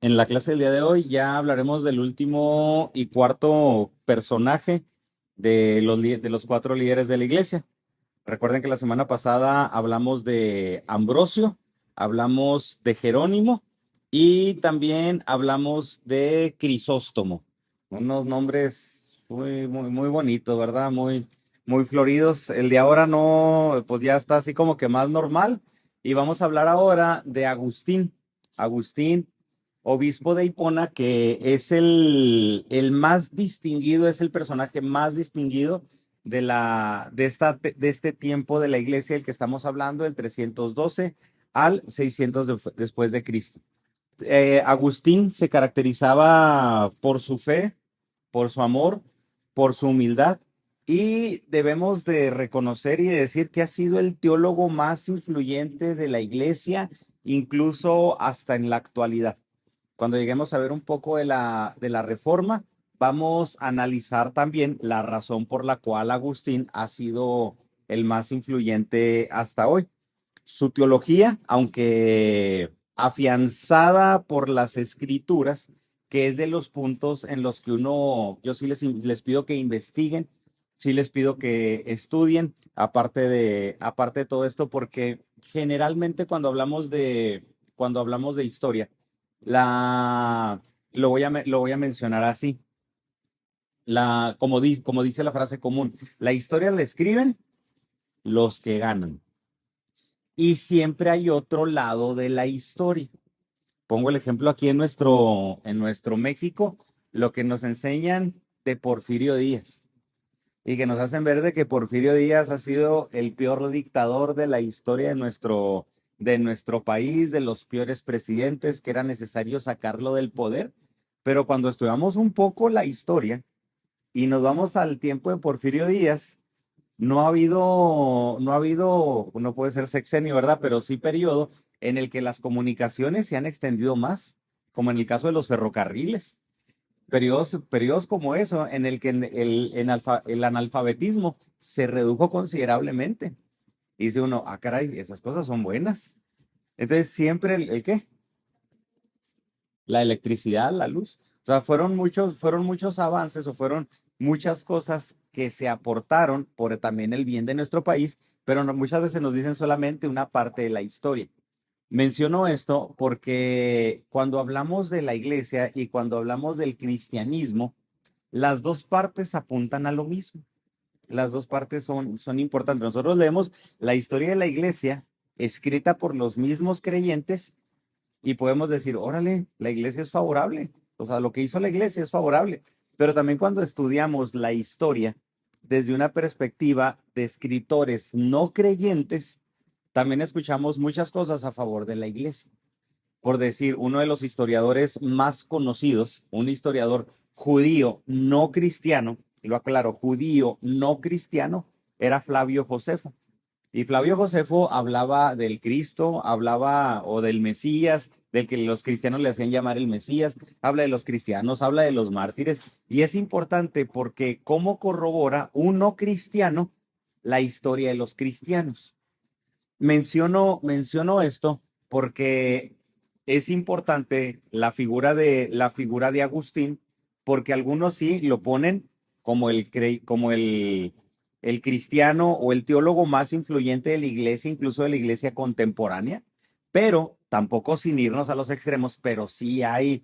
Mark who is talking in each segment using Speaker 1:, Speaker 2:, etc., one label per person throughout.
Speaker 1: En la clase del día de hoy ya hablaremos del último y cuarto personaje de los cuatro líderes de la iglesia. Recuerden que la semana pasada hablamos de Ambrosio, hablamos de Jerónimo y también hablamos de Crisóstomo. Unos nombres muy bonitos, ¿verdad? Muy floridos. El de ahora no, pues ya está así como que más normal. Y vamos a hablar ahora de Agustín. Agustín, obispo de Hipona, que es el más distinguido, es el personaje más distinguido de este tiempo de la iglesia del que estamos hablando, del 312 al 600 después de Cristo. Agustín se caracterizaba por su fe, por su amor, por su humildad y debemos de reconocer y decir que ha sido el teólogo más influyente de la iglesia, incluso hasta en la actualidad. Cuando lleguemos a ver un poco de la reforma, vamos a analizar también la razón por la cual Agustín ha sido el más influyente hasta hoy. Su teología, aunque afianzada por las escrituras, que es de los puntos en los que yo sí les pido que investiguen, sí les pido que estudien, aparte de todo esto, porque generalmente cuando hablamos de historia, la, lo voy a mencionar así, como dice la frase común, la historia la escriben los que ganan. Y siempre hay otro lado de la historia. Pongo el ejemplo aquí en nuestro México, lo que nos enseñan de Porfirio Díaz y que nos hacen ver de que Porfirio Díaz ha sido el peor dictador de la historia de nuestro país, de los peores presidentes, que era necesario sacarlo del poder. Pero cuando estudiamos un poco la historia y nos vamos al tiempo de Porfirio Díaz, no ha habido, no puede ser sexenio, ¿verdad? Pero sí periodo en el que las comunicaciones se han extendido más, como en el caso de los ferrocarriles. Periodos como eso, en el que el analfabetismo se redujo considerablemente. Y dice uno, ah, caray, esas cosas son buenas. Entonces, siempre el ¿qué? La electricidad, la luz. O sea, fueron muchos avances o fueron muchas cosas que se aportaron por también el bien de nuestro país, pero muchas veces nos dicen solamente una parte de la historia. Menciono esto porque cuando hablamos de la iglesia y cuando hablamos del cristianismo, las dos partes apuntan a lo mismo. Las dos partes son importantes. Nosotros leemos la historia de la iglesia escrita por los mismos creyentes y podemos decir, órale, la iglesia es favorable. O sea, lo que hizo la iglesia es favorable. Pero también cuando estudiamos la historia desde una perspectiva de escritores no creyentes, también escuchamos muchas cosas a favor de la iglesia. Por decir, uno de los historiadores más conocidos, un historiador judío no cristiano, y lo aclaro, judío no cristiano, era Flavio Josefo. Y Flavio Josefo hablaba del Cristo, hablaba o del Mesías, del que los cristianos le hacían llamar el Mesías, habla de los cristianos, habla de los mártires, y es importante porque cómo corrobora un no cristiano la historia de los cristianos. Menciono esto porque es importante la figura de Agustín, porque algunos sí lo ponen como el cristiano o el teólogo más influyente de la iglesia, incluso de la iglesia contemporánea, pero tampoco sin irnos a los extremos, pero sí hay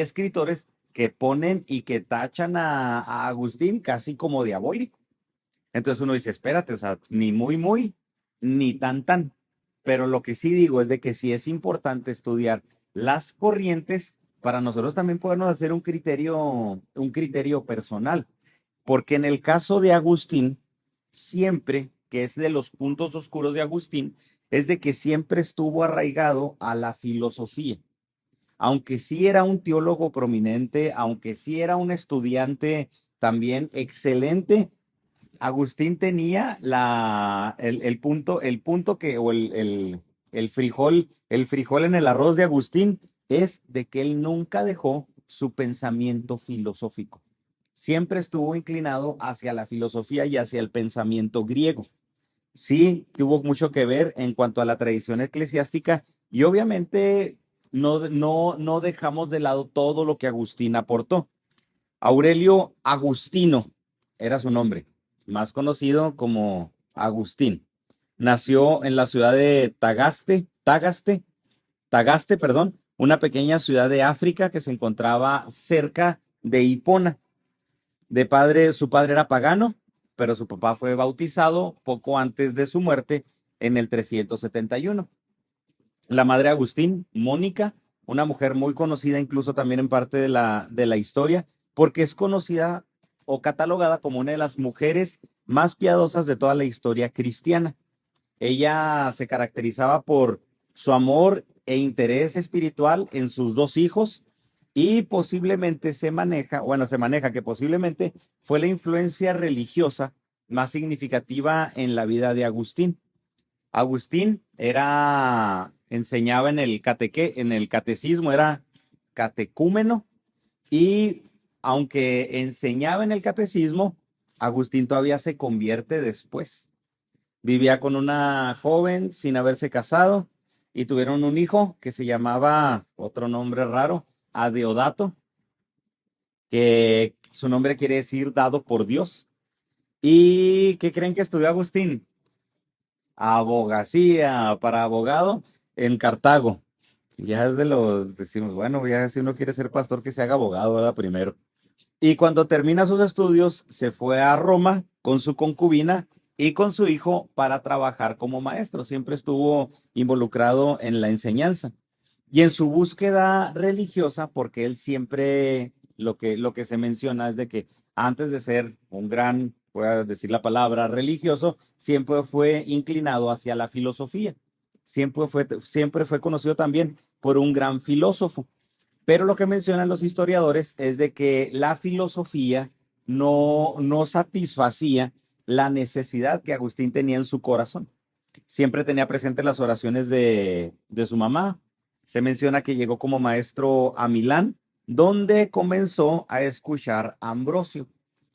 Speaker 1: escritores que ponen y que tachan a Agustín casi como diabólico. Entonces uno dice, espérate, o sea, ni muy, ni tan. Pero lo que sí digo es de que sí es importante estudiar las corrientes para nosotros también podernos hacer un criterio personal. Porque en el caso de Agustín, siempre, que es de los puntos oscuros de Agustín, es de que siempre estuvo arraigado a la filosofía. Aunque sí era un teólogo prominente, aunque sí era un estudiante también excelente, Agustín tenía el punto que, o el frijol en el arroz de Agustín es de que él nunca dejó su pensamiento filosófico. Siempre estuvo inclinado hacia la filosofía y hacia el pensamiento griego. Sí, tuvo mucho que ver en cuanto a la tradición eclesiástica y obviamente no dejamos de lado todo lo que Agustín aportó. Aurelio Agustino era su nombre, más conocido como Agustín. Nació en la ciudad de Tagaste, perdón, una pequeña ciudad de África que se encontraba cerca de Hipona. Su padre era pagano, pero su papá fue bautizado poco antes de su muerte en el 371. La madre Agustín, Mónica, una mujer muy conocida incluso también en parte de la historia, porque es conocida o catalogada como una de las mujeres más piadosas de toda la historia cristiana. Ella se caracterizaba por su amor e interés espiritual en sus dos hijos y posiblemente se maneja que posiblemente fue la influencia religiosa más significativa en la vida de Agustín. Agustín enseñaba en el catecismo, era catecúmeno y aunque enseñaba en el catecismo, Agustín todavía se convierte después. Vivía con una joven sin haberse casado y tuvieron un hijo que se llamaba, otro nombre raro, Adeodato, que su nombre quiere decir dado por Dios. ¿Y qué creen que estudió Agustín? Abogacía para abogado en Cartago. Ya es decimos, bueno, ya si uno quiere ser pastor, que se haga abogado, ¿verdad? Primero. Y cuando termina sus estudios, se fue a Roma con su concubina y con su hijo para trabajar como maestro. Siempre estuvo involucrado en la enseñanza. Y en su búsqueda religiosa, porque él siempre, lo que se menciona es de que antes de ser un gran, voy a decir la palabra, religioso, siempre fue inclinado hacia la filosofía. Siempre fue conocido también por un gran filósofo. Pero lo que mencionan los historiadores es de que la filosofía no satisfacía la necesidad que Agustín tenía en su corazón. Siempre tenía presente las oraciones de su mamá. Se menciona que llegó como maestro a Milán, donde comenzó a escuchar a Ambrosio.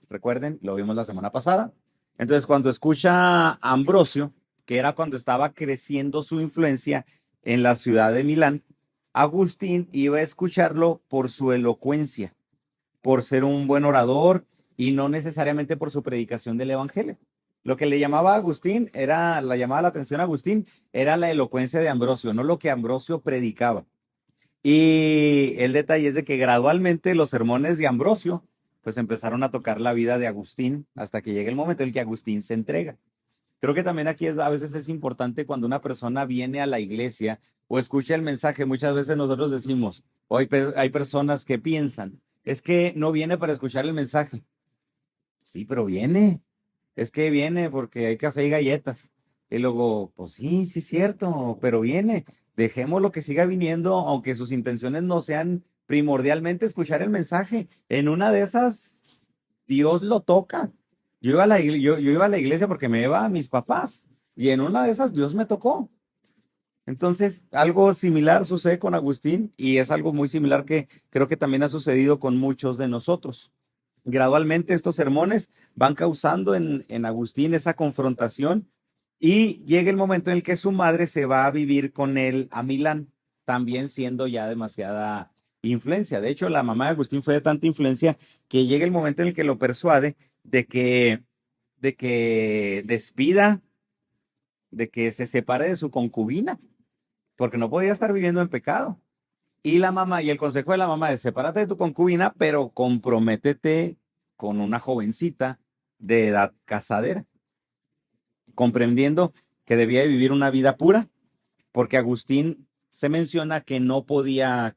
Speaker 1: Recuerden, lo vimos la semana pasada. Entonces, cuando escucha a Ambrosio, que era cuando estaba creciendo su influencia en la ciudad de Milán, Agustín iba a escucharlo por su elocuencia, por ser un buen orador y no necesariamente por su predicación del evangelio. Lo que le llamaba a Agustín la llamaba la atención a Agustín, era la elocuencia de Ambrosio, no lo que Ambrosio predicaba. Y el detalle es de que gradualmente los sermones de Ambrosio pues empezaron a tocar la vida de Agustín hasta que llega el momento en que Agustín se entrega. Creo que también aquí a veces es importante cuando una persona viene a la iglesia o escucha el mensaje. Muchas veces nosotros decimos, hoy hay personas que piensan, es que no viene para escuchar el mensaje. Sí, pero viene. Es que viene porque hay café y galletas. Y luego, pues sí, sí es cierto, pero viene. Dejémoslo que siga viniendo, aunque sus intenciones no sean primordialmente escuchar el mensaje. En una de esas, Dios lo toca. Yo iba a la iglesia porque me iba a mis papás y en una de esas Dios me tocó. Entonces, algo similar sucede con Agustín y es algo muy similar que creo que también ha sucedido con muchos de nosotros. Gradualmente estos sermones van causando en Agustín esa confrontación y llega el momento en el que su madre se va a vivir con él a Milán, también siendo ya demasiada influencia. De hecho, la mamá de Agustín fue de tanta influencia que llega el momento en el que lo persuade de que despida, de que se separe de su concubina, porque no podía estar viviendo en pecado. Y el consejo de la mamá es sepárate de tu concubina, pero comprométete con una jovencita de edad casadera, comprendiendo que debía de vivir una vida pura, porque Agustín se menciona que no podía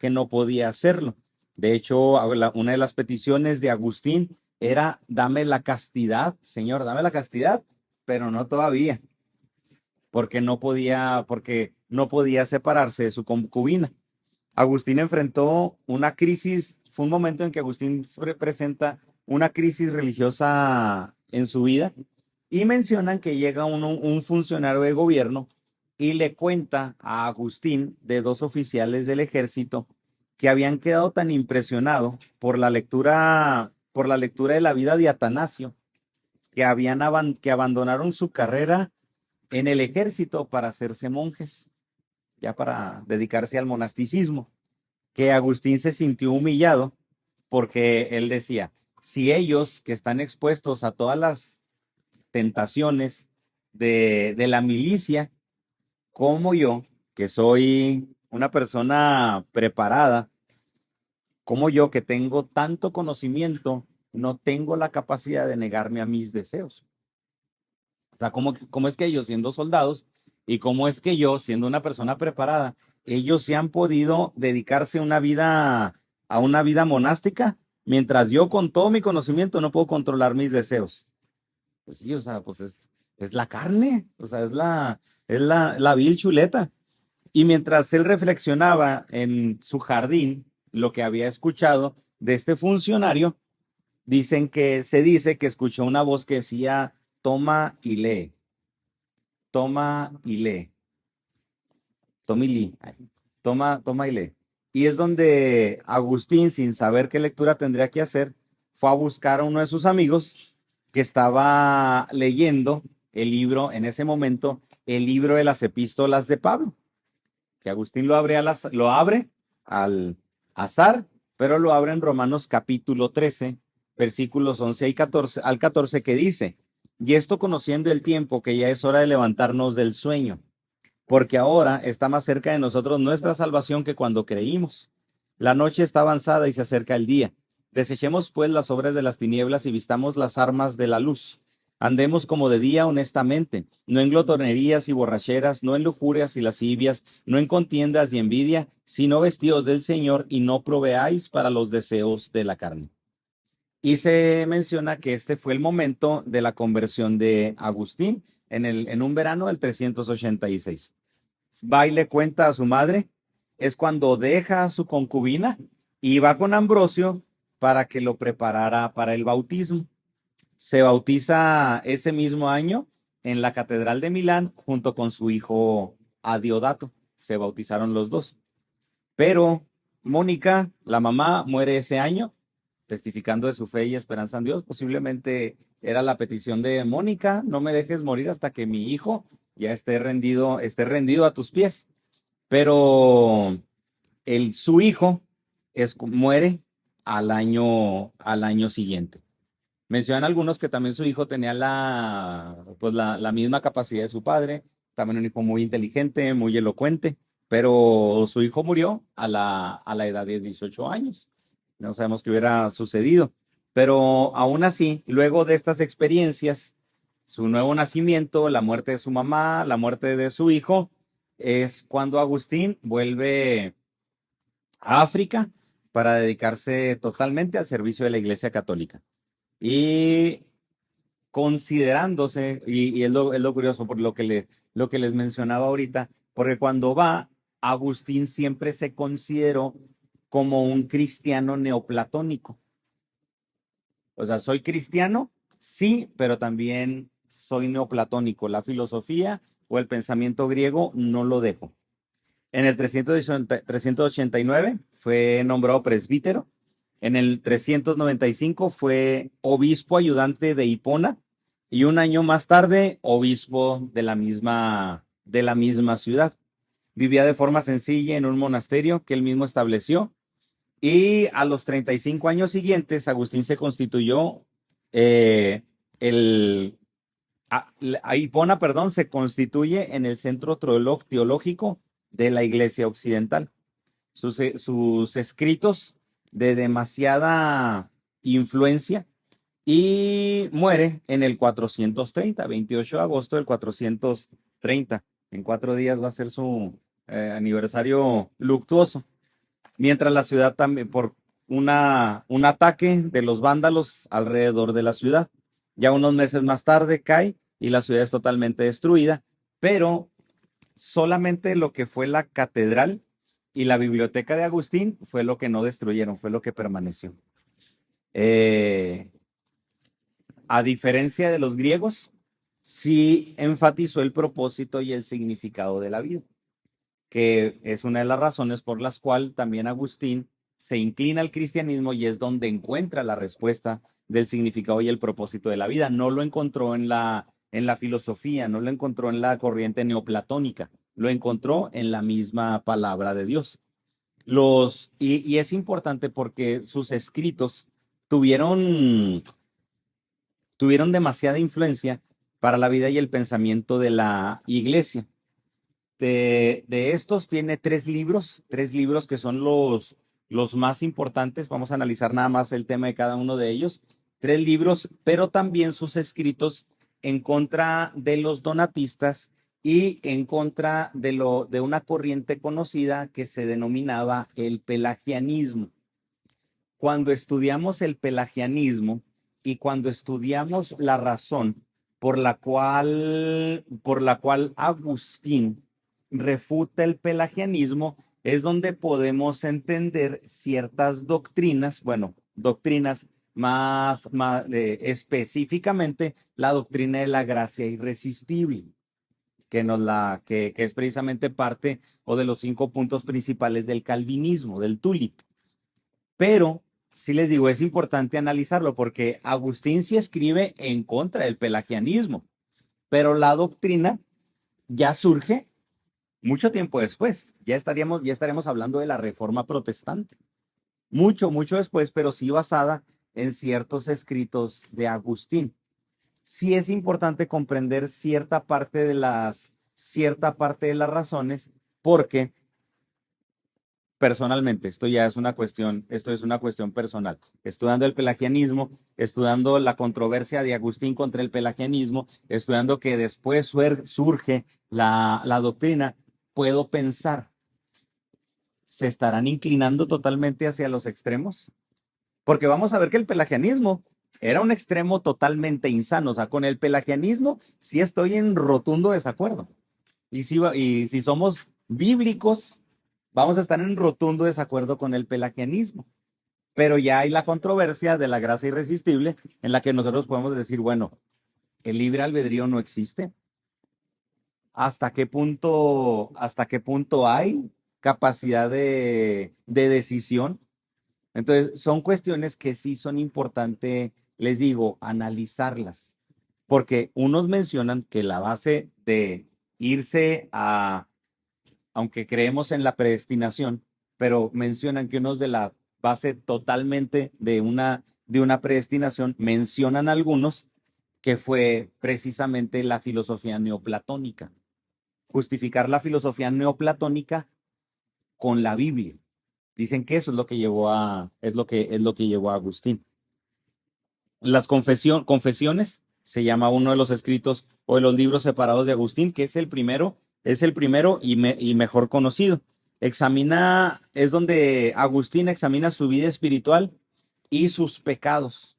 Speaker 1: hacerlo. De hecho, una de las peticiones de Agustín era, dame la castidad, Señor, dame la castidad, pero no todavía, porque no podía separarse de su concubina. Agustín enfrentó una crisis, fue un momento en que Agustín presenta una crisis religiosa en su vida y mencionan que llega un funcionario de gobierno y le cuenta a Agustín de dos oficiales del ejército que habían quedado tan impresionados por la lectura de la vida de Atanasio que abandonaron su carrera en el ejército para hacerse monjes. ya para dedicarse al monasticismo, que Agustín se sintió humillado porque él decía, si ellos que están expuestos a todas las tentaciones de la milicia, como yo, que soy una persona preparada, como yo que tengo tanto conocimiento, no tengo la capacidad de negarme a mis deseos. O sea, ¿cómo es que ellos siendo soldados y cómo es que yo siendo una persona preparada, ellos se han podido dedicarse a una vida monástica, mientras yo con todo mi conocimiento no puedo controlar mis deseos? Pues sí, o sea, pues es la carne, o sea, la vil chuleta. Y mientras él reflexionaba en su jardín, lo que había escuchado de este funcionario, se dice que escuchó una voz que decía, toma y lee, toma y lee, toma y lee, toma y lee. Y es donde Agustín, sin saber qué lectura tendría que hacer, fue a buscar a uno de sus amigos que estaba leyendo el libro, en ese momento, el libro de las epístolas de Pablo, que Agustín lo abre al azar, pero lo abre en Romanos capítulo 13, versículos 11 y 14, al 14, que dice, y esto conociendo el tiempo, que ya es hora de levantarnos del sueño, porque ahora está más cerca de nosotros nuestra salvación que cuando creímos. La noche está avanzada y se acerca el día. Desechemos pues las obras de las tinieblas y vistamos las armas de la luz. Andemos como de día honestamente, no en glotonerías y borracheras, no en lujurias y lascivias, no en contiendas y envidia, sino vestidos del Señor y no proveáis para los deseos de la carne. Y se menciona que este fue el momento de la conversión de Agustín en un verano del 386. Va y le cuenta a su madre, es cuando deja a su concubina y va con Ambrosio para que lo preparara para el bautismo. Se bautiza ese mismo año en la Catedral de Milán junto con su hijo Adiodato. Se bautizaron los dos. Pero Mónica, la mamá, muere ese año, testificando de su fe y esperanza en Dios. Posiblemente era la petición de Mónica, no me dejes morir hasta que mi hijo ya esté rendido a tus pies. Pero su hijo muere al año siguiente. Mencionan algunos que también su hijo tenía la misma capacidad de su padre, también un hijo muy inteligente, muy elocuente, pero su hijo murió a la edad de 18 años. No sabemos qué hubiera sucedido, pero aún así, luego de estas experiencias, su nuevo nacimiento, la muerte de su mamá, la muerte de su hijo, es cuando Agustín vuelve a África para dedicarse totalmente al servicio de la Iglesia Católica. Y considerándose, y es lo curioso por lo que les mencionaba ahorita, porque cuando va, Agustín siempre se consideró como un cristiano neoplatónico. O sea, soy cristiano, sí, pero también soy neoplatónico. La filosofía o el pensamiento griego no lo dejo. En el 389 fue nombrado presbítero. En el 395 fue obispo ayudante de Hipona y un año más tarde obispo de la misma ciudad. Vivía de forma sencilla en un monasterio que él mismo estableció y a los 35 años siguientes Agustín se constituyó, eh, el, Hipona, perdón, se constituye en el centro teológico de la Iglesia Occidental. Sus escritos de demasiada influencia y muere en el 430, 28 de agosto del 430. En 4 días va a ser su aniversario luctuoso. Mientras la ciudad también, por un ataque de los vándalos alrededor de la ciudad. Ya unos meses más tarde cae y la ciudad es totalmente destruida, pero solamente lo que fue la catedral y la biblioteca de Agustín fue lo que no destruyeron, fue lo que permaneció. Eh, a diferencia de los griegos, sí enfatizó el propósito y el significado de la vida, que es una de las razones por las cuales también Agustín se inclina al cristianismo y es donde encuentra la respuesta del significado y el propósito de la vida. No lo encontró en la filosofía, no lo encontró en la corriente neoplatónica, lo encontró en la misma palabra de Dios. Y es importante porque sus escritos tuvieron, tuvieron demasiada influencia para la vida y el pensamiento de la iglesia. De estos tiene tres libros que son los más importantes. Vamos a analizar nada más el tema de cada uno de ellos. Tres libros, pero también sus escritos en contra de los donatistas y en contra de una corriente conocida que se denominaba el pelagianismo. Cuando estudiamos el pelagianismo y cuando estudiamos la razón por la cual Agustín refuta el pelagianismo, es donde podemos entender ciertas doctrinas, bueno, doctrinas más específicamente la doctrina de la gracia irresistible, que es precisamente parte o de los 5 puntos principales del calvinismo, del tulip. Pero sí les digo, es importante analizarlo porque Agustín sí escribe en contra del pelagianismo, pero la doctrina ya surge mucho tiempo después. Ya estaremos hablando de la Reforma Protestante. Mucho, mucho después, pero sí basada en ciertos escritos de Agustín. Sí es importante comprender cierta parte de las razones, porque personalmente, esto es una cuestión personal. Estudiando el pelagianismo, estudiando la controversia de Agustín contra el pelagianismo, estudiando que después surge la doctrina, puedo pensar, ¿se estarán inclinando totalmente hacia los extremos? Porque vamos a ver que el pelagianismo era un extremo totalmente insano. O sea, con el pelagianismo sí estoy en rotundo desacuerdo. Y si somos bíblicos, vamos a estar en rotundo desacuerdo con el pelagianismo. Pero ya hay la controversia de la gracia irresistible en la que nosotros podemos decir, bueno, el libre albedrío no existe. ¿Hasta qué punto hay capacidad de decisión? Entonces, son cuestiones que sí son importantes, les digo, analizarlas. Porque unos mencionan que la base de irse aunque creemos en la predestinación, pero mencionan que unos de la base totalmente de una predestinación, mencionan algunos que fue precisamente la filosofía neoplatónica. Justificar la filosofía neoplatónica con la Biblia. Dicen que eso es lo que llevó a Agustín. Las confesiones se llama uno de los escritos o de los libros separados de Agustín, que es el primero y mejor conocido. Es donde Agustín examina su vida espiritual y sus pecados,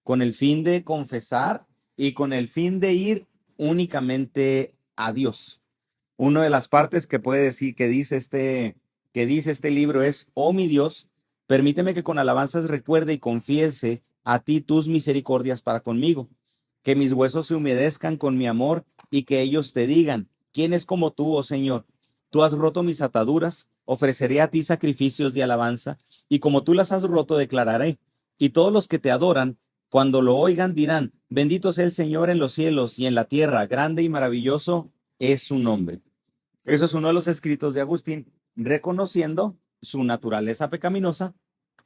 Speaker 1: con el fin de confesar y con el fin de ir únicamente a Dios. Una de las partes que puede decir, que dice este libro es: oh mi Dios, permíteme que con alabanzas recuerde y confiese a ti tus misericordias para conmigo, que mis huesos se humedezcan con mi amor y que ellos te digan: ¿quién es como tú, oh Señor? Tú has roto mis ataduras, ofreceré a ti sacrificios de alabanza, y como tú las has roto, declararé. Y todos los que te adoran, cuando lo oigan, dirán: bendito sea el Señor en los cielos y en la tierra, grande y maravilloso es su nombre. Eso es uno de los escritos de Agustín, reconociendo su naturaleza pecaminosa,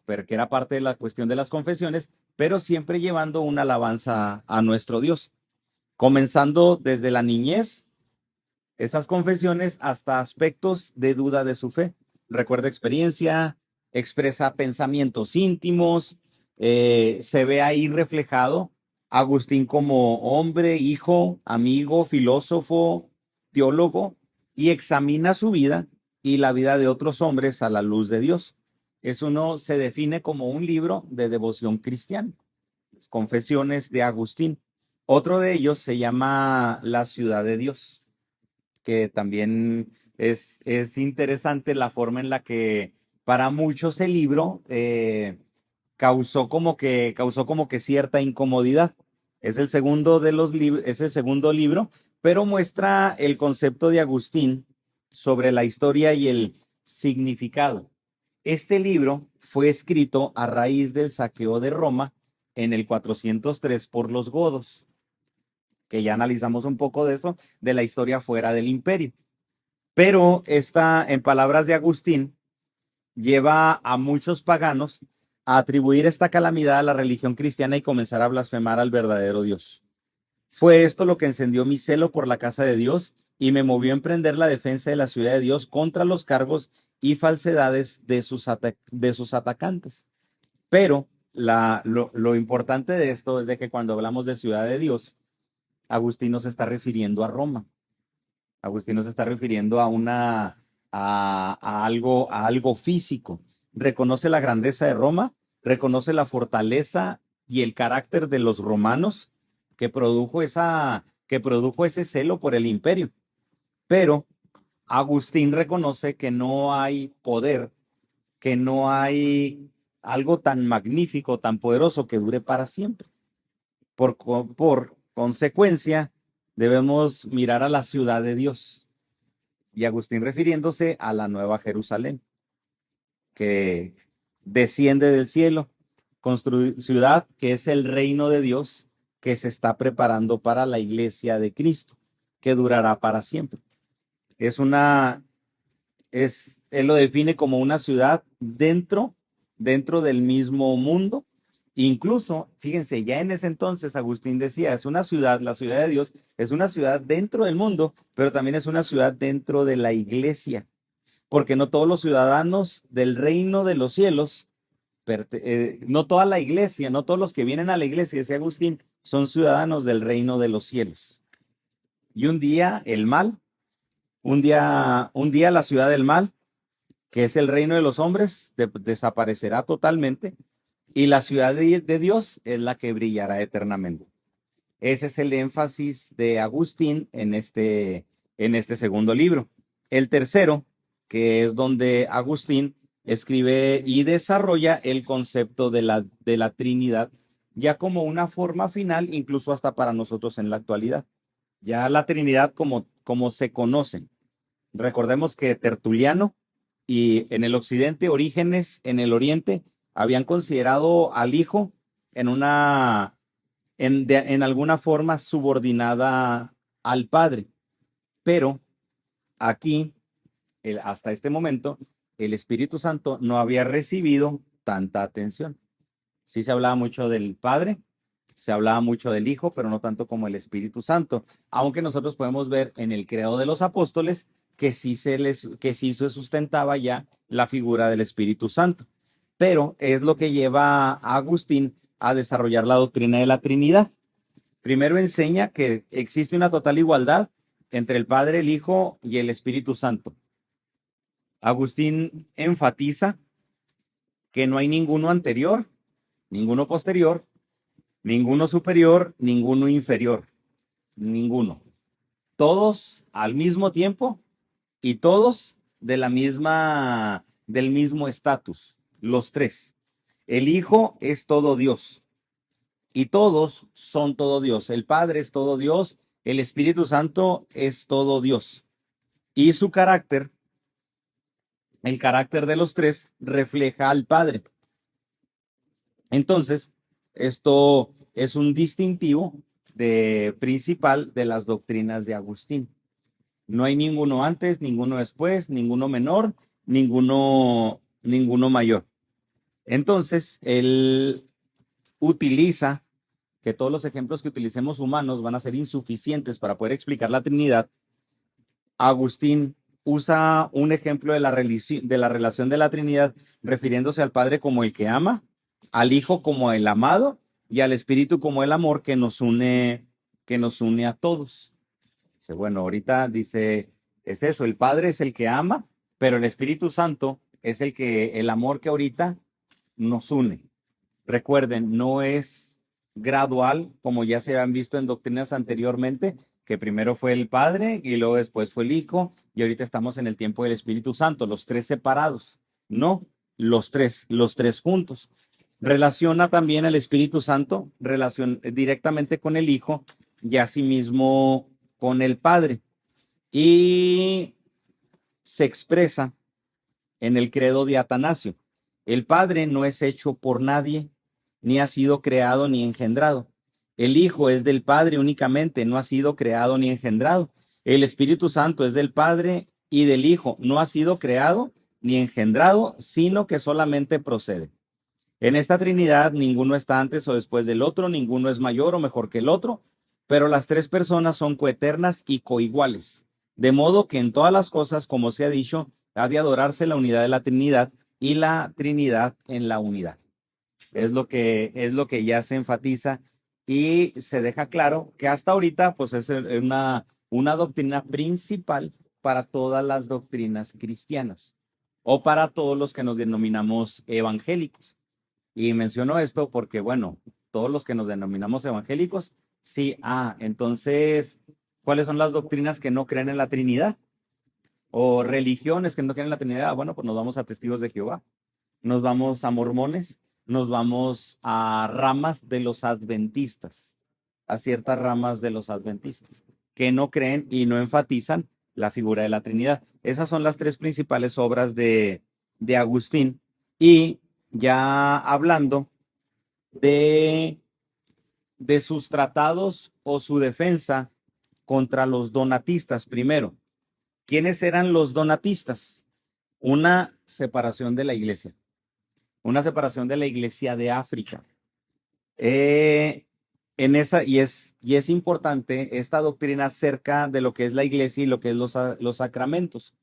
Speaker 1: pero que era parte de la cuestión de las confesiones, pero siempre llevando una alabanza a nuestro Dios, comenzando desde la niñez, esas confesiones, hasta aspectos de duda de su fe. Recuerda experiencia, expresa pensamientos íntimos, se ve ahí reflejado Agustín como hombre, hijo, amigo, filósofo, teólogo, y examina su vida y la vida de otros hombres a la luz de Dios. Eso no se define como un libro de devoción cristiana. Confesiones de Agustín. Otro de ellos se llama La ciudad de Dios, que también es interesante la forma en la que para muchos el libro causó como que cierta incomodidad. Es el segundo libro, pero muestra el concepto de Agustín sobre la historia y el significado. Este libro fue escrito a raíz del saqueo de Roma en el 403 por los godos, que ya analizamos un poco de eso, de la historia fuera del imperio. Pero esta, en palabras de Agustín, lleva a muchos paganos a atribuir esta calamidad a la religión cristiana y comenzar a blasfemar al verdadero Dios. Fue esto lo que encendió mi celo por la casa de Dios y me movió a emprender la defensa de la ciudad de Dios contra los cargos y falsedades de sus atacantes. Pero lo importante de esto es de que cuando hablamos de ciudad de Dios, Agustín nos está refiriendo a Roma. Agustín nos está refiriendo a algo físico. Reconoce la grandeza de Roma, reconoce la fortaleza y el carácter de los romanos que produjo ese celo por el imperio. Pero Agustín reconoce que no hay poder, que no hay algo tan magnífico, tan poderoso que dure para siempre. Por consecuencia, debemos mirar a la ciudad de Dios. Y Agustín refiriéndose a la Nueva Jerusalén, que desciende del cielo, ciudad que es el reino de Dios, que se está preparando para la iglesia de Cristo, que durará para siempre. Él lo define como una ciudad dentro del mismo mundo. Incluso, fíjense, ya en ese entonces Agustín decía, es una ciudad, la ciudad de Dios, es una ciudad dentro del mundo, pero también es una ciudad dentro de la iglesia, porque no todos los ciudadanos del reino de los cielos, no toda la iglesia, no todos los que vienen a la iglesia, decía Agustín, son ciudadanos del reino de los cielos. Y un día un día la ciudad del mal, que es el reino de los hombres, desaparecerá totalmente y la ciudad de Dios es la que brillará eternamente. Ese es el énfasis de Agustín en este segundo libro. El tercero, que es donde Agustín escribe y desarrolla el concepto de la Trinidad, ya como una forma final, incluso hasta para nosotros en la actualidad. Ya la Trinidad como se conoce. Recordemos que Tertuliano y en el occidente, Orígenes en el oriente, habían considerado al Hijo en alguna forma subordinada al Padre. Pero aquí, hasta este momento, el Espíritu Santo no había recibido tanta atención. Sí se hablaba mucho del Padre, se hablaba mucho del Hijo, pero no tanto como el Espíritu Santo, aunque nosotros podemos ver en el credo de los apóstoles que sí se sustentaba ya la figura del Espíritu Santo. Pero es lo que lleva a Agustín a desarrollar la doctrina de la Trinidad. Primero enseña que existe una total igualdad entre el Padre, el Hijo y el Espíritu Santo. Agustín enfatiza que no hay ninguno anterior, ninguno posterior, ninguno superior, ninguno inferior, ninguno. Todos al mismo tiempo y todos del mismo estatus, los tres. El Hijo es todo Dios y todos son todo Dios. El Padre es todo Dios, el Espíritu Santo es todo Dios. Y su carácter, el carácter de los tres, refleja al Padre. Entonces, esto es un distintivo principal de las doctrinas de Agustín. No hay ninguno antes, ninguno después, ninguno menor, ninguno mayor. Entonces, él utiliza que todos los ejemplos que utilicemos humanos van a ser insuficientes para poder explicar la Trinidad. Agustín usa un ejemplo de la relación de la Trinidad, refiriéndose al Padre como el que ama, al Hijo como el amado y al Espíritu como el amor que nos une a todos. Bueno, ahorita dice, es eso, el Padre es el que ama, pero el Espíritu Santo es el amor que ahorita nos une. Recuerden, no es gradual, como ya se han visto en doctrinas anteriormente, que primero fue el Padre y luego después fue el Hijo, y ahorita estamos en el tiempo del Espíritu Santo, los tres separados. No, los tres juntos. Relaciona también el Espíritu Santo directamente con el Hijo y asimismo con el Padre. Y se expresa en el credo de Atanasio. El Padre no es hecho por nadie, ni ha sido creado ni engendrado. El Hijo es del Padre únicamente, no ha sido creado ni engendrado. El Espíritu Santo es del Padre y del Hijo no ha sido creado ni engendrado, sino que solamente procede. En esta Trinidad ninguno está antes o después del otro, ninguno es mayor o mejor que el otro, pero las tres personas son coeternas y coiguales. De modo que en todas las cosas, como se ha dicho, ha de adorarse la unidad de la Trinidad y la Trinidad en la unidad. Es lo que ya se enfatiza y se deja claro que hasta ahorita pues es una doctrina principal para todas las doctrinas cristianas o para todos los que nos denominamos evangélicos. Y menciono esto porque, bueno, todos los que nos denominamos evangélicos, sí, entonces, ¿cuáles son las doctrinas que no creen en la Trinidad? O religiones que no creen en la Trinidad. Bueno, pues nos vamos a Testigos de Jehová, nos vamos a mormones, nos vamos a ramas de los adventistas, a ciertas ramas de los adventistas, que no creen y no enfatizan la figura de la Trinidad. Esas son las tres principales obras de Agustín. Y ya hablando de, de sus tratados o su defensa contra los donatistas, primero, ¿quiénes eran los donatistas? Una separación de la iglesia. Una separación de la iglesia de África. Y es importante esta doctrina acerca de lo que es la iglesia y lo que es los sacramentos.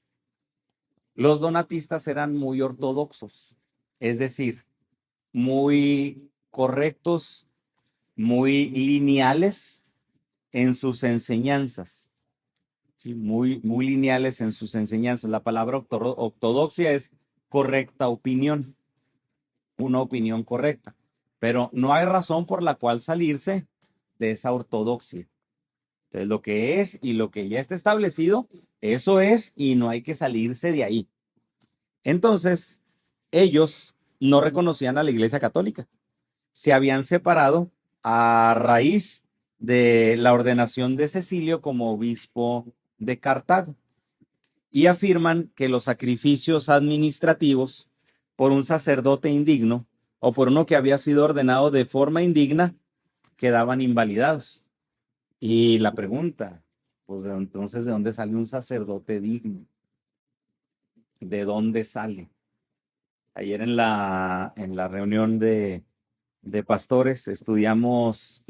Speaker 1: Los donatistas eran muy ortodoxos, es decir, muy correctos, muy lineales en sus enseñanzas. Sí, muy lineales en sus enseñanzas. La palabra ortodoxia es correcta opinión, una opinión correcta, pero no hay razón por la cual salirse de esa ortodoxia. Entonces, lo que es y lo que ya está establecido, eso es y no hay que salirse de ahí. Entonces, ellos no reconocían a la Iglesia Católica. Se habían separado a raíz de la ordenación de Cecilio como obispo de Cartago y afirman que los sacrificios administrativos por un sacerdote indigno o por uno que había sido ordenado de forma indigna quedaban invalidados. Y la pregunta, pues entonces, ¿de dónde sale un sacerdote digno? ¿De dónde sale? Ayer en la reunión de pastores estudiamos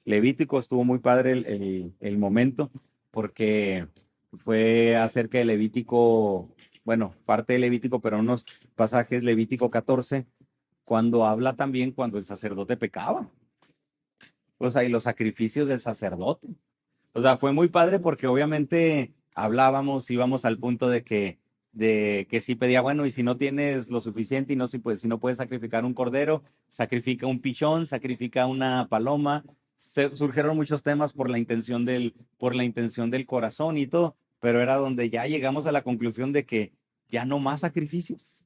Speaker 1: Levítico, estuvo muy padre el momento, porque fue acerca de Levítico, bueno, parte de Levítico, pero unos pasajes Levítico 14, cuando habla también cuando el sacerdote pecaba, o sea, y los sacrificios del sacerdote. O sea, fue muy padre porque obviamente íbamos al punto de que sí pedía, bueno, y si no tienes lo suficiente y no, si no puedes sacrificar un cordero, sacrifica un pichón, sacrifica una paloma. Surgieron muchos temas por la intención del corazón y todo, pero era donde ya llegamos a la conclusión de que ya no más sacrificios,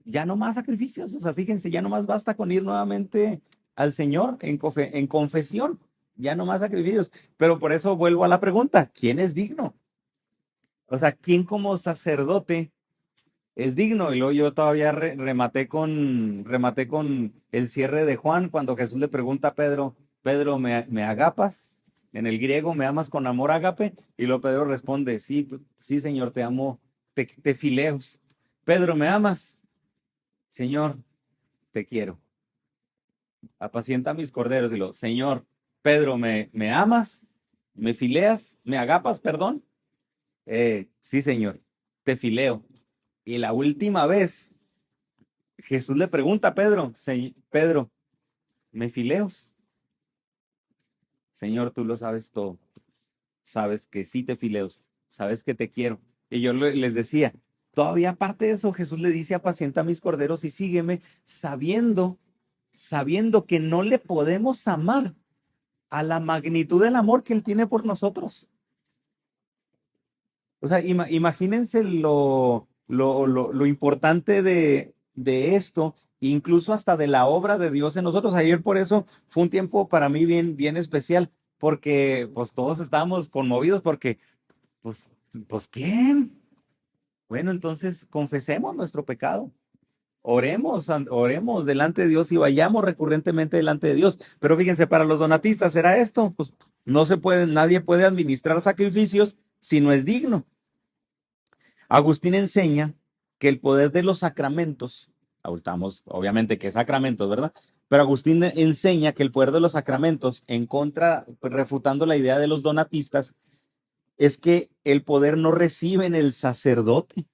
Speaker 1: ya no más sacrificios. O sea, fíjense, ya no más basta con ir nuevamente al Señor en confesión, ya no más sacrificios. Pero por eso vuelvo a la pregunta, ¿quién es digno? O sea, ¿quién como sacerdote es digno? Y luego yo todavía rematé con el cierre de Juan, cuando Jesús le pregunta a Pedro, Pedro, ¿me agapas? En el griego, ¿me amas con amor ágape? Y luego Pedro responde, sí, sí, Señor, te amo, te fileos. Pedro, ¿me amas? Señor, te quiero. Apacienta mis corderos. Y lo, Señor, Pedro, ¿me amas? ¿Me fileas? ¿Me agapas, perdón? Sí, Señor, te fileo. Y la última vez, Jesús le pregunta a Pedro, Pedro, ¿me fileos? Señor, tú lo sabes todo. Sabes que sí te fileos. Sabes que te quiero. Y yo les decía, todavía aparte de eso, Jesús le dice, apacienta mis corderos y sígueme, sabiendo que no le podemos amar a la magnitud del amor que Él tiene por nosotros. O sea, imagínense lo importante de esto, incluso hasta de la obra de Dios en nosotros. Ayer por eso fue un tiempo para mí bien, bien especial, porque pues todos estábamos conmovidos porque, pues ¿quién? Bueno, entonces confesemos nuestro pecado. Oremos delante de Dios y vayamos recurrentemente delante de Dios. Pero fíjense, para los donatistas era esto, pues No se puede, nadie puede administrar sacrificios si no es digno. Agustín enseña que el poder de los sacramentos, ahoritamos obviamente que sacramentos, ¿verdad? Pero Agustín enseña que el poder de los sacramentos, en contra, refutando la idea de los donatistas, es que el poder no reside en el sacerdote.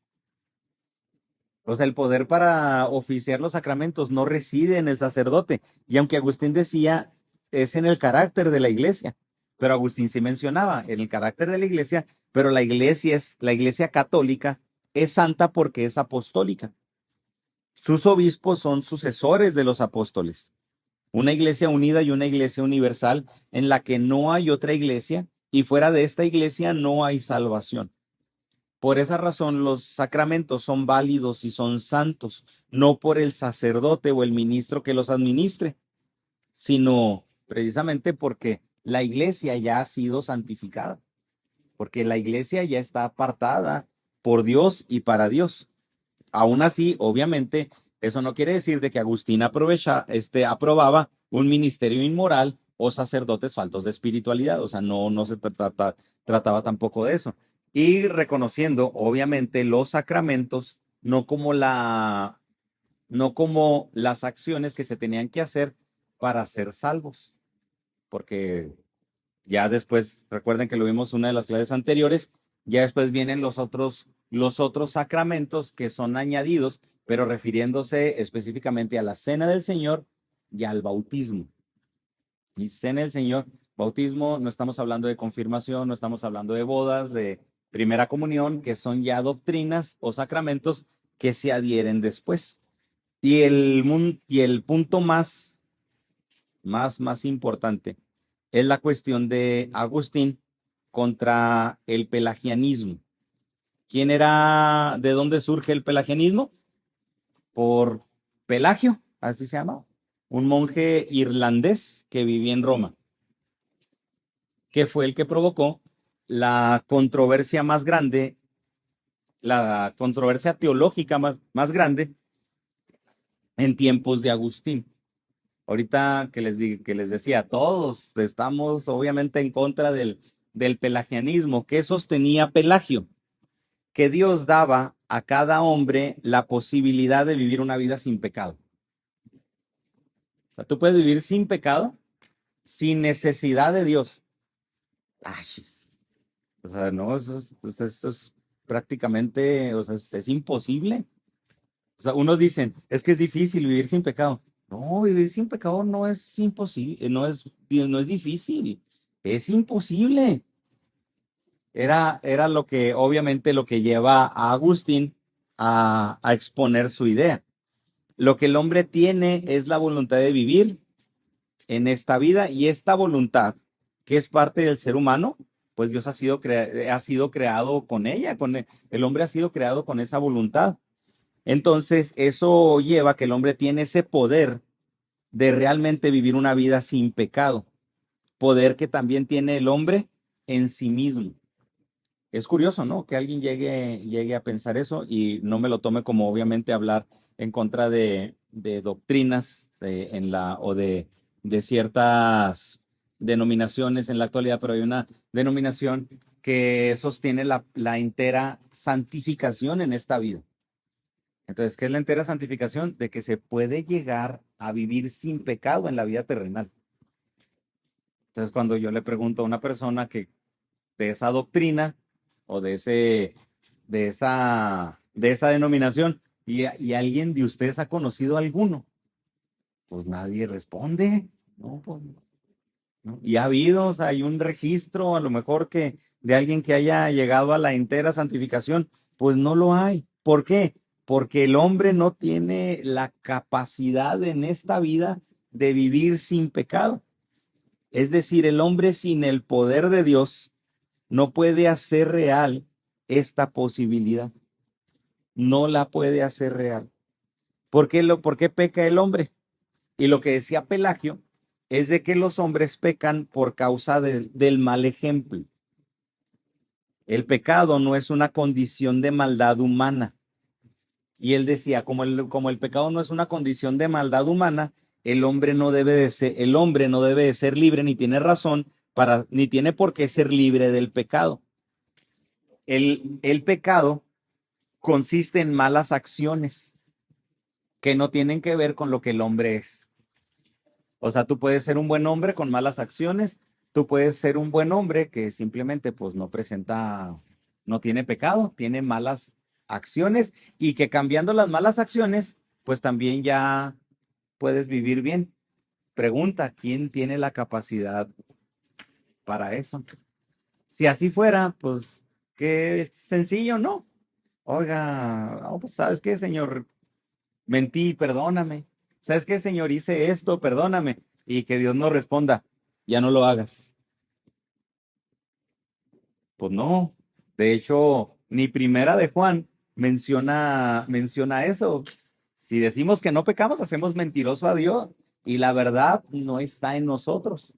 Speaker 1: O sea, el poder para oficiar los sacramentos no reside en el sacerdote. Y aunque Agustín decía, es en el carácter de la iglesia. Pero Agustín sí mencionaba en el carácter de la iglesia, pero la iglesia católica es santa porque es apostólica. Sus obispos son sucesores de los apóstoles. Una iglesia unida y una iglesia universal en la que no hay otra iglesia y fuera de esta iglesia no hay salvación. Por esa razón, los sacramentos son válidos y son santos, no por el sacerdote o el ministro que los administre, sino precisamente porque la iglesia ya ha sido santificada, porque la iglesia ya está apartada por Dios y para Dios. Aún así, obviamente, eso no quiere decir de que Agustín aprobaba un ministerio inmoral o sacerdotes faltos de espiritualidad. O sea, no se trataba tampoco de eso. Y reconociendo, obviamente, los sacramentos, no como las acciones que se tenían que hacer para ser salvos. Porque ya después, recuerden que lo vimos en una de las clases anteriores, ya después vienen los otros sacramentos que son añadidos, pero refiriéndose específicamente a la cena del Señor y al bautismo. Y cena del Señor, bautismo, no estamos hablando de confirmación, no estamos hablando de bodas, de primera comunión, que son ya doctrinas o sacramentos que se adhieren después. Y el punto más importante es la cuestión de Agustín contra el pelagianismo. ¿Quién era, de dónde surge el pelagianismo? Por Pelagio, así se llama, un monje irlandés que vivía en Roma, que fue el que provocó la controversia más grande, la controversia teológica más grande en tiempos de Agustín. Ahorita que les decía, todos estamos obviamente en contra del pelagianismo. ¿Qué sostenía Pelagio? Que Dios daba a cada hombre la posibilidad de vivir una vida sin pecado. O sea, tú puedes vivir sin pecado, sin necesidad de Dios. Ay, o sea, no, eso es prácticamente, o sea, es imposible. O sea, unos dicen, es que es difícil vivir sin pecado. No, vivir sin pecado no es imposible, no es difícil, es imposible. Era lo que, obviamente, lo que lleva a Agustín a exponer su idea. Lo que el hombre tiene es la voluntad de vivir en esta vida y esta voluntad, que es parte del ser humano, pues Dios ha sido creado con ella, el hombre ha sido creado con esa voluntad. Entonces, eso lleva a que el hombre tiene ese poder de realmente vivir una vida sin pecado, poder que también tiene el hombre en sí mismo. Es curioso, ¿no? Que alguien llegue a pensar eso y no me lo tome como obviamente hablar en contra de doctrinas de ciertas denominaciones en la actualidad, pero hay una denominación que sostiene la entera santificación en esta vida. Entonces, ¿qué es la entera santificación? De que se puede llegar a vivir sin pecado en la vida terrenal. Entonces, cuando yo le pregunto a una persona que de esa doctrina o de esa denominación, y alguien de ustedes ha conocido alguno, pues nadie responde, ¿no? Pues, ¿no? Y ha habido, o sea, hay un registro a lo mejor que de alguien que haya llegado a la entera santificación, pues no lo hay. ¿Por qué? Porque el hombre no tiene la capacidad en esta vida de vivir sin pecado. Es decir, el hombre sin el poder de Dios no puede hacer real esta posibilidad. No la puede hacer real. ¿Por qué peca el hombre? Y lo que decía Pelagio es de que los hombres pecan por causa del mal ejemplo. El pecado no es una condición de maldad humana. Y él decía, como el pecado no es una condición de maldad humana, el hombre no debe de ser libre ni tiene razón ni tiene por qué ser libre del pecado. El pecado consiste en malas acciones que no tienen que ver con lo que el hombre es. O sea, tú puedes ser un buen hombre con malas acciones, tú puedes ser un buen hombre que simplemente pues no tiene pecado, tiene malas acciones y que cambiando las malas acciones, pues también ya puedes vivir bien. Pregunta, ¿quién tiene la capacidad para eso? Si así fuera, pues qué sencillo, ¿no? Oiga, no, pues ¿sabes qué, señor? Mentí, perdóname. ¿Sabes qué, señor? Hice esto, perdóname. Y que Dios no responda, ya no lo hagas. Pues no. De hecho, ni primera de Juan menciona eso. Si decimos que no pecamos, hacemos mentiroso a Dios y la verdad no está en nosotros.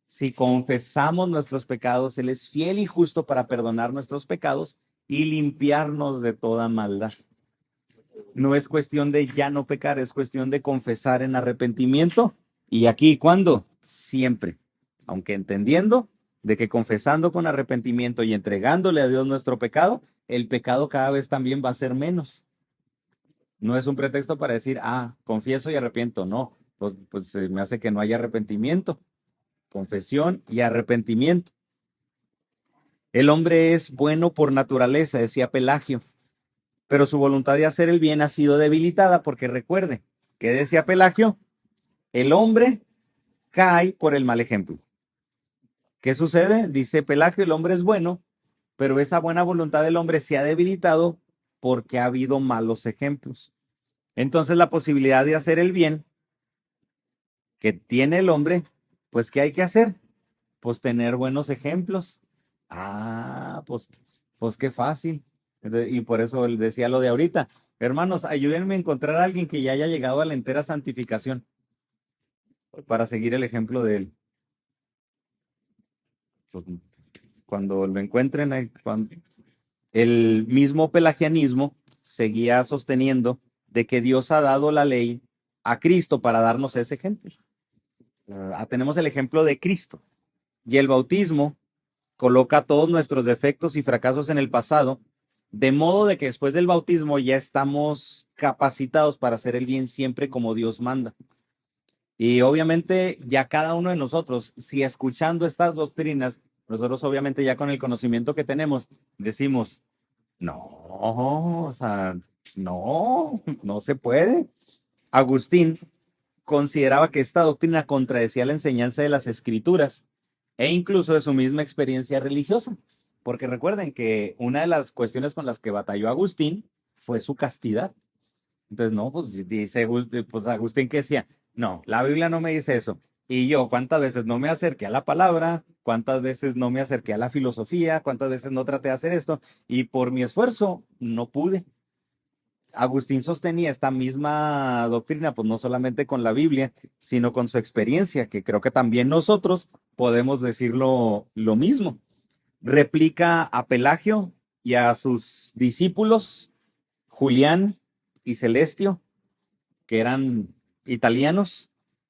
Speaker 1: Si confesamos nuestros pecados, Él es fiel y justo para perdonar nuestros pecados y limpiarnos de toda maldad. No es cuestión de ya no pecar, es cuestión de confesar en arrepentimiento. Y aquí, ¿cuándo? Siempre. Aunque entendiendo de que confesando con arrepentimiento y entregándole a Dios nuestro pecado, el pecado cada vez también va a ser menos. No es un pretexto para decir, confieso y arrepiento. No, pues me hace que no haya arrepentimiento. Confesión y arrepentimiento. El hombre es bueno por naturaleza, decía Pelagio, pero su voluntad de hacer el bien ha sido debilitada porque recuerde, que decía Pelagio, el hombre cae por el mal ejemplo. ¿Qué sucede? Dice Pelagio, el hombre es bueno, pero esa buena voluntad del hombre se ha debilitado porque ha habido malos ejemplos. Entonces la posibilidad de hacer el bien que tiene el hombre, pues ¿qué hay que hacer? Pues tener buenos ejemplos. Pues qué fácil. Y por eso él decía lo de ahorita. Hermanos, ayúdenme a encontrar a alguien que ya haya llegado a la entera santificación para seguir el ejemplo de él. Pues, cuando lo encuentren, el mismo pelagianismo seguía sosteniendo de que Dios ha dado la ley a Cristo para darnos ese ejemplo. Tenemos el ejemplo de Cristo y el bautismo coloca todos nuestros defectos y fracasos en el pasado, de modo de que después del bautismo ya estamos capacitados para hacer el bien siempre como Dios manda. Y obviamente ya cada uno de nosotros, si escuchando estas doctrinas, nosotros obviamente ya con el conocimiento que tenemos, decimos, no, o sea, no se puede. Agustín consideraba que esta doctrina contradecía la enseñanza de las escrituras e incluso de su misma experiencia religiosa. Porque recuerden que una de las cuestiones con las que batalló Agustín fue su castidad. Entonces, no, pues dice pues Agustín que decía, no, la Biblia no me dice eso. Y yo, ¿cuántas veces no me acerqué a la palabra? ¿Cuántas veces no me acerqué a la filosofía? ¿Cuántas veces no traté de hacer esto? Y por mi esfuerzo no pude. Agustín sostenía esta misma doctrina, pues no solamente con la Biblia, sino con su experiencia, que creo que también nosotros podemos decirlo lo mismo. Replica a Pelagio y a sus discípulos, Julián y Celestio, que eran italianos,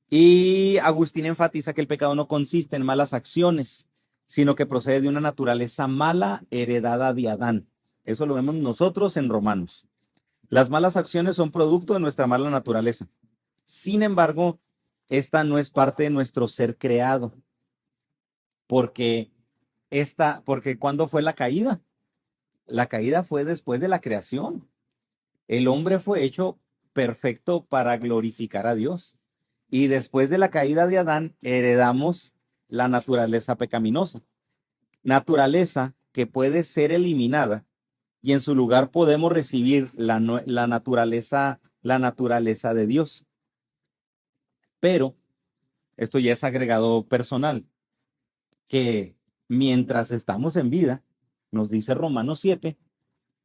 Speaker 1: y Agustín enfatiza que el pecado no consiste en malas acciones, sino que procede de una naturaleza mala heredada de Adán. Eso lo vemos nosotros en Romanos. Las malas acciones son producto de nuestra mala naturaleza. Sin embargo, esta no es parte de nuestro ser creado, porque porque ¿cuándo fue la caída? La caída fue después de la creación. El hombre fue hecho perfecto para glorificar a Dios. Y después de la caída de Adán, heredamos la naturaleza pecaminosa. Naturaleza que puede ser eliminada y en su lugar podemos recibir la naturaleza de Dios. Pero esto ya es agregado personal, que mientras estamos en vida, nos dice Romanos 7,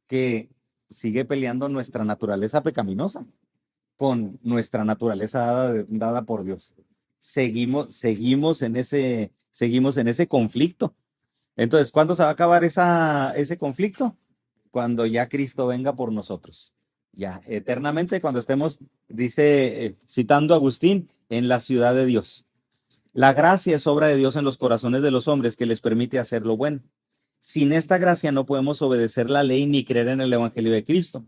Speaker 1: que sigue peleando nuestra naturaleza pecaminosa con nuestra naturaleza dada por Dios. Seguimos en ese conflicto. Entonces, ¿cuándo se va a acabar ese conflicto? Cuando ya Cristo venga por nosotros. Ya, eternamente, cuando estemos, dice, citando a Agustín, en la ciudad de Dios. La gracia es obra de Dios en los corazones de los hombres que les permite hacer lo bueno. Sin esta gracia no podemos obedecer la ley ni creer en el Evangelio de Cristo.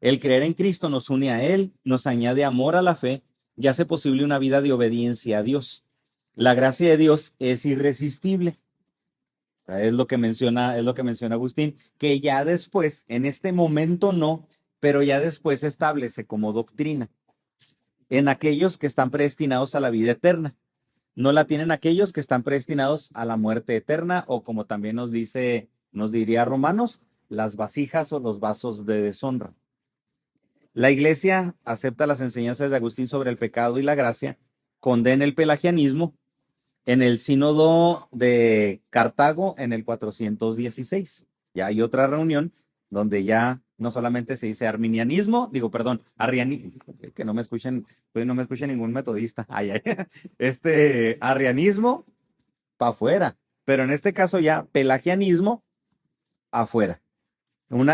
Speaker 1: El creer en Cristo nos une a Él, nos añade amor a la fe y hace posible una vida de obediencia a Dios. La gracia de Dios es irresistible. Es lo que menciona Agustín, que ya después, en este momento no, pero ya después se establece como doctrina en aquellos que están predestinados a la vida eterna. No la tienen aquellos que están predestinados a la muerte eterna, o como también nos diría Romanos, las vasijas o los vasos de deshonra. La iglesia acepta las enseñanzas de Agustín sobre el pecado y la gracia, condena el pelagianismo en el sínodo de Cartago en el 416. Ya hay otra reunión donde ya no solamente se dice arminianismo, digo, perdón, arrianismo, que no me escuchen, pues no me escuche ningún metodista. Ay, ay. Arrianismo para afuera, pero en este caso ya pelagianismo afuera.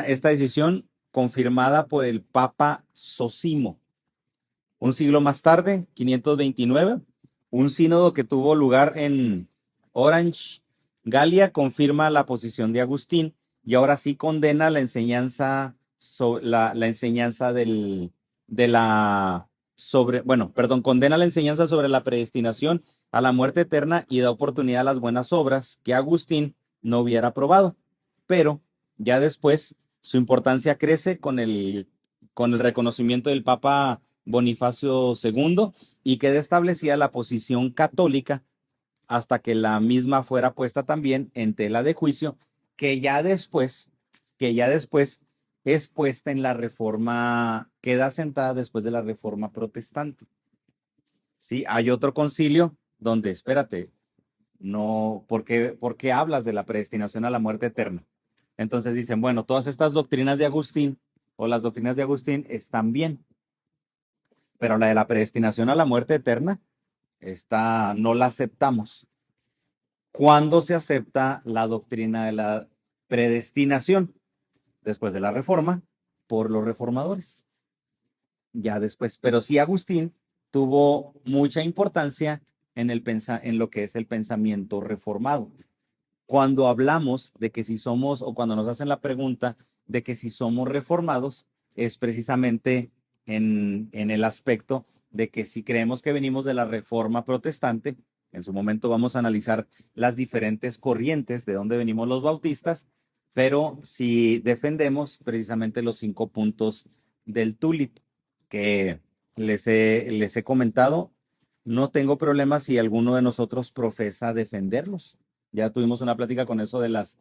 Speaker 1: Esta decisión confirmada por el Papa Zosimo. Un siglo más tarde, 529, un sínodo que tuvo lugar en Orange, Galia, confirma la posición de Agustín y ahora sí condena la enseñanza, la enseñanza condena la enseñanza sobre la predestinación a la muerte eterna y da oportunidad a las buenas obras que Agustín no hubiera aprobado. Pero ya después su importancia crece con el reconocimiento del Papa Bonifacio II y queda establecida la posición católica hasta que la misma fuera puesta también en tela de juicio, que ya después, que ya después es puesta en la reforma, queda sentada después de la reforma protestante. Sí, hay otro concilio donde, espérate, no, por qué hablas de la predestinación a la muerte eterna? Entonces dicen, bueno, todas estas doctrinas de Agustín o las doctrinas de Agustín están bien, pero la de la predestinación a la muerte eterna, esta no la aceptamos. ¿Cuándo se acepta la doctrina de la predestinación? Después de la reforma, por los reformadores. Ya después, pero sí Agustín tuvo mucha importancia en lo que es el pensamiento reformado. Cuando hablamos de que si somos, o cuando nos hacen la pregunta de que si somos reformados, es precisamente en el aspecto de que si creemos que venimos de la reforma protestante, en su momento vamos a analizar las diferentes corrientes de dónde venimos los bautistas, pero si defendemos precisamente los 5 puntos del TULIP que les he comentado, no tengo problema si alguno de nosotros profesa defenderlos. Ya tuvimos una plática con eso de las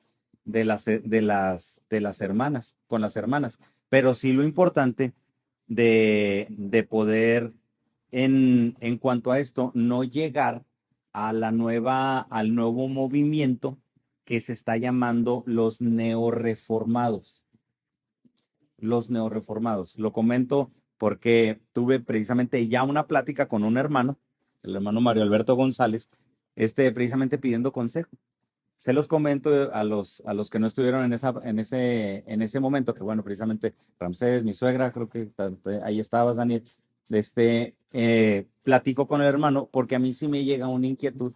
Speaker 1: hermanas, con las hermanas. Pero sí lo importante de poder, en cuanto a esto, no llegar a al nuevo movimiento que se está llamando los neorreformados. Los neorreformados. Lo comento porque tuve precisamente ya una plática con un hermano, el hermano Mario Alberto González, precisamente pidiendo consejo. Se los comento a los que no estuvieron en ese momento, que bueno, precisamente Ramsés, mi suegra, creo que ahí estabas, Daniel, platico con el hermano porque a mí sí me llega una inquietud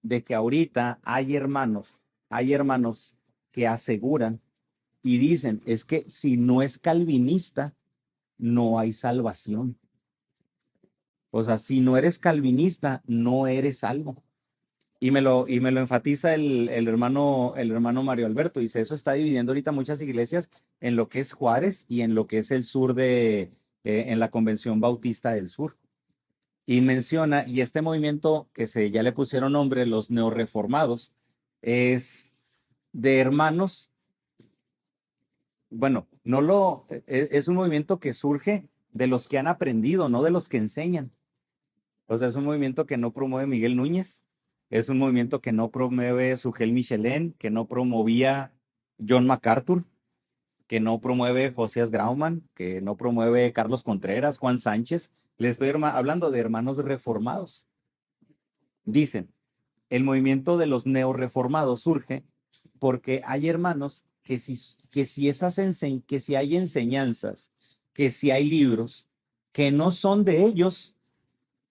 Speaker 1: de que ahorita hay hermanos que aseguran y dicen, es que si no es calvinista, no hay salvación. O sea, si no eres calvinista, no eres salvo. Y me lo enfatiza el hermano Mario Alberto. Dice, eso está dividiendo ahorita muchas iglesias en lo que es Juárez y en lo que es el sur en la Convención Bautista del Sur. Y menciona, y este movimiento ya le pusieron nombre, los neorreformados, es de hermanos, bueno, es un movimiento que surge de los que han aprendido, no de los que enseñan. O sea, es un movimiento que no promueve Miguel Núñez, es un movimiento que no promueve Sugel Michelén, que no promovía John MacArthur, que no promueve Josías Grauman, que no promueve Carlos Contreras, Juan Sánchez. Les estoy hablando de hermanos reformados. Dicen, el movimiento de los neorreformados surge porque hay hermanos que si hay enseñanzas, que si hay libros que no son de ellos,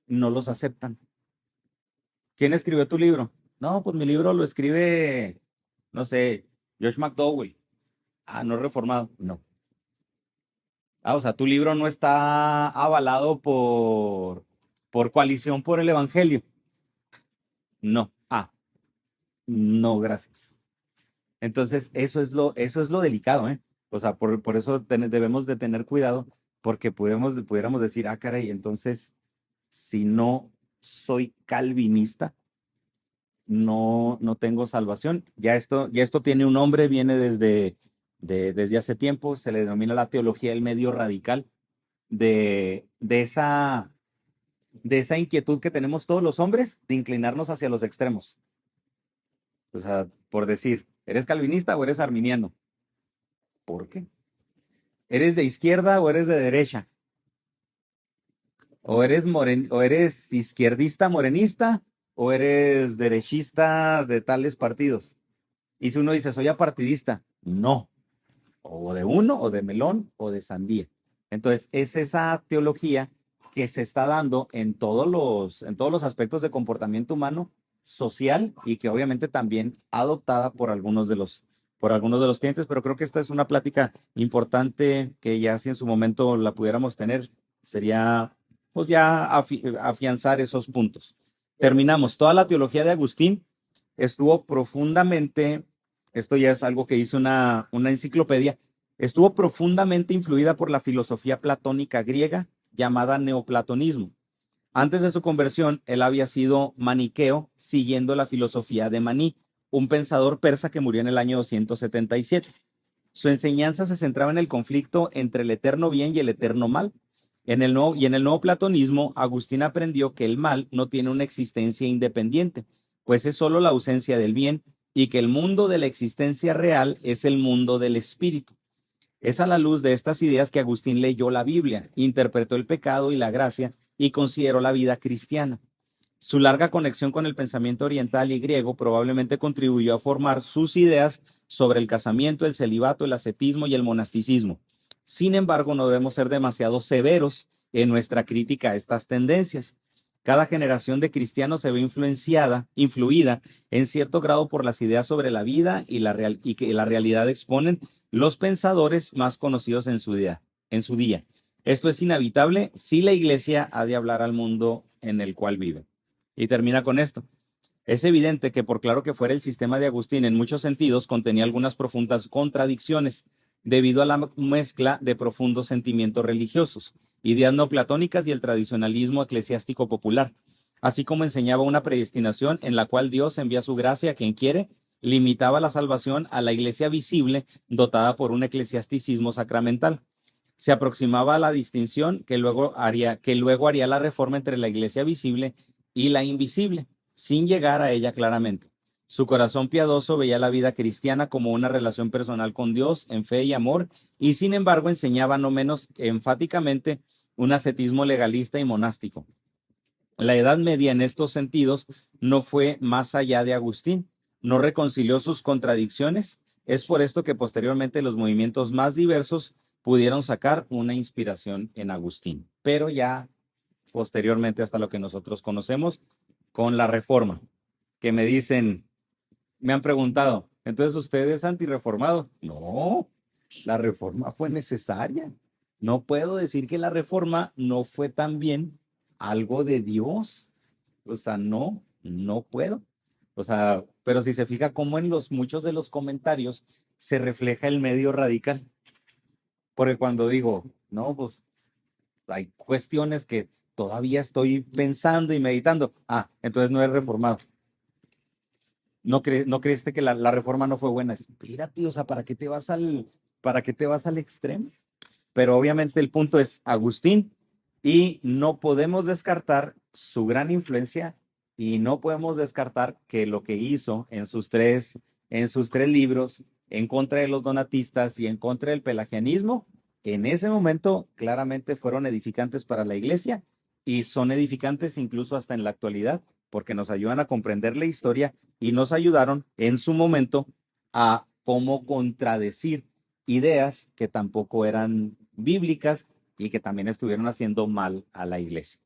Speaker 1: no los aceptan. ¿Quién escribió tu libro? No, pues mi libro lo escribe, no sé, Josh McDowell. Ah, no es reformado. No. Ah, o sea, tu libro no está avalado por Coalición por el Evangelio. No. Ah, no, gracias. Entonces, eso es lo delicado, ¿eh? O sea, por eso debemos de tener cuidado, porque pudiéramos decir, ah, caray, entonces, si no soy calvinista, no tengo salvación. Ya esto tiene un nombre, viene desde hace tiempo, se le denomina la teología del medio radical, de esa inquietud que tenemos todos los hombres de inclinarnos hacia los extremos. O sea, por decir, ¿eres calvinista o eres arminiano? ¿Por qué? ¿Eres de izquierda o eres de derecha? ¿O eres izquierdista morenista o eres derechista de tales partidos? Y si uno dice, soy apartidista, no. O de uno, o de melón, o de sandía. Entonces, es esa teología que se está dando en todos los aspectos de comportamiento humano, social, y que obviamente también adoptada por algunos de los clientes, pero creo que esta es una plática importante que ya si en su momento la pudiéramos tener, sería pues ya afianzar esos puntos. Terminamos. Toda la teología de Agustín estuvo profundamente, esto ya es algo que hizo una enciclopedia, estuvo profundamente influida por la filosofía platónica griega llamada neoplatonismo. Antes de su conversión, él había sido maniqueo, siguiendo la filosofía de Maní, un pensador persa que murió en el año 277. Su enseñanza se centraba en el conflicto entre el eterno bien y el eterno mal. En el nuevo platonismo, Agustín aprendió que el mal no tiene una existencia independiente, pues es solo la ausencia del bien, y que el mundo de la existencia real es el mundo del espíritu. Es a la luz de estas ideas que Agustín leyó la Biblia, interpretó el pecado y la gracia y consideró la vida cristiana. Su larga conexión con el pensamiento oriental y griego probablemente contribuyó a formar sus ideas sobre el casamiento, el celibato, el ascetismo y el monasticismo. Sin embargo, no debemos ser demasiado severos en nuestra crítica a estas tendencias. Cada generación de cristianos se ve influida en cierto grado por las ideas sobre la vida y que la realidad exponen los pensadores más conocidos en su día. Esto es inevitable si la iglesia ha de hablar al mundo en el cual vive. Y termina con esto. Es evidente que por claro que fuera el sistema de Agustín en muchos sentidos contenía algunas profundas contradicciones debido a la mezcla de profundos sentimientos religiosos, ideas no platónicas y el tradicionalismo eclesiástico popular, así como enseñaba una predestinación en la cual Dios envía su gracia a quien quiere, limitaba la salvación a la iglesia visible dotada por un eclesiasticismo sacramental. Se aproximaba a la distinción que luego haría la reforma entre la iglesia visible y la invisible, sin llegar a ella claramente. Su corazón piadoso veía la vida cristiana como una relación personal con Dios en fe y amor, y sin embargo enseñaba no menos enfáticamente un ascetismo legalista y monástico. La Edad Media en estos sentidos no fue más allá de Agustín, no reconcilió sus contradicciones. Es por esto que posteriormente los movimientos más diversos pudieron sacar una inspiración en Agustín, pero ya posteriormente hasta lo que nosotros conocemos con la Reforma, que me han preguntado, ¿entonces usted es antirreformado? No, la Reforma fue necesaria. No puedo decir que la Reforma no fue también algo de Dios. O sea, no puedo. O sea, pero si se fija cómo en muchos de los comentarios se refleja el medio radical. Porque cuando digo, no, pues hay cuestiones que todavía estoy pensando y meditando. Ah, entonces no es reformado. ¿No creíste que la reforma no fue buena? Espérate, o sea, ¿para qué te vas al extremo? Pero obviamente el punto es Agustín, y no podemos descartar su gran influencia, y no podemos descartar que lo que hizo en sus tres libros en contra de los donatistas y en contra del pelagianismo, en ese momento claramente fueron edificantes para la iglesia, y son edificantes incluso hasta en la actualidad, porque nos ayudan a comprender la historia y nos ayudaron en su momento a cómo contradecir ideas que tampoco eran bíblicas y que también estuvieron haciendo mal a la iglesia.